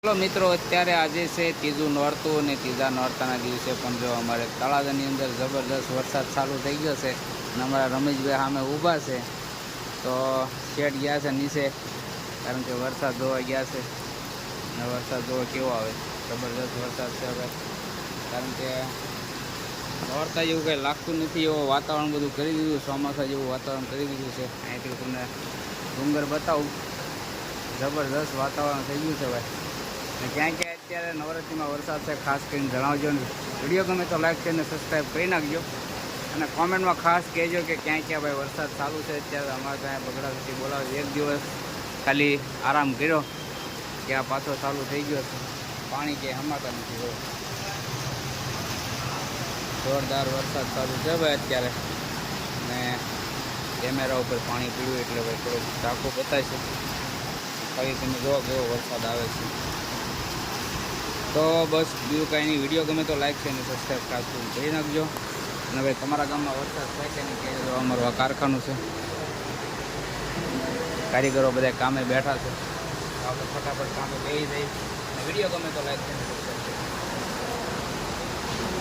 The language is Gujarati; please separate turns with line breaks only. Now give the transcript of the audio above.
ચલો મિત્રો, અત્યારે આજે છે ત્રીજું નોરતું અને ત્રીજા નોરતાના દિવસે પણ જો અમારે તળાજાની અંદર જબરદસ્ત વરસાદ ચાલુ થઈ ગયો છે અને અમારા રમેશભાઈ સામે ઊભા છે. તો શેઠ ગયા છે નીચે, કારણ કે વરસાદ જોવા ગયા છે અને વરસાદ જોવા કેવો આવે. જબરદસ્ત વરસાદ છે હવે, કારણ કે નોરતા જેવું કંઈ લાગતું નથી. એવું વાતાવરણ બધું કરી દીધું, ચોમાસા જેવું વાતાવરણ કરી દીધું છે. અહીંથી તમને ડુંગર બતાવું, જબરદસ્ત વાતાવરણ થઈ ગયું છે ભાઈ. અને ક્યાં ક્યાં અત્યારે નવરાત્રિમાં વરસાદ છે ખાસ કરીને જણાવજો ને. વિડીયો ગમે તો લાઈક છે અને સબસ્ક્રાઈબ કરી નાખજો અને કોમેન્ટમાં ખાસ કહેજો કે ક્યાં ક્યાં ભાઈ વરસાદ ચાલુ છે અત્યારે. અમારે ત્યાં બગડા સુધી બોલાવે, એક દિવસ ખાલી આરામ કર્યો કે આ પાછો ચાલુ થઈ ગયો છે. પાણી કે હમાતા નથી હોય, જોરદાર વરસાદ ચાલુ છે ભાઈ અત્યારે. અને કેમેરા ઉપર પાણી પીડ્યું એટલે ભાઈ થોડુંક ઝાંખું બતાય છે. ફરી તમે જોવો કેવો વરસાદ આવે છે. તો બસ બીજું કાંઈ નહીં. વિડીયો ગમે તો લાઈક છે અને સબસ્ક્રાઈબ ખાસ કરી નાખજો. અને ભાઈ તમારા ગામમાં વરસાદ થાય છે ને કે અમારું આ કારખાનું છે, કારીગરો બધા કામે બેઠા છે. આપણે ફટાફટ કામે બેસી જઈએ. અને વિડીયો ગમે તો લાઈક છે અને સબસ્ક્રાઈબ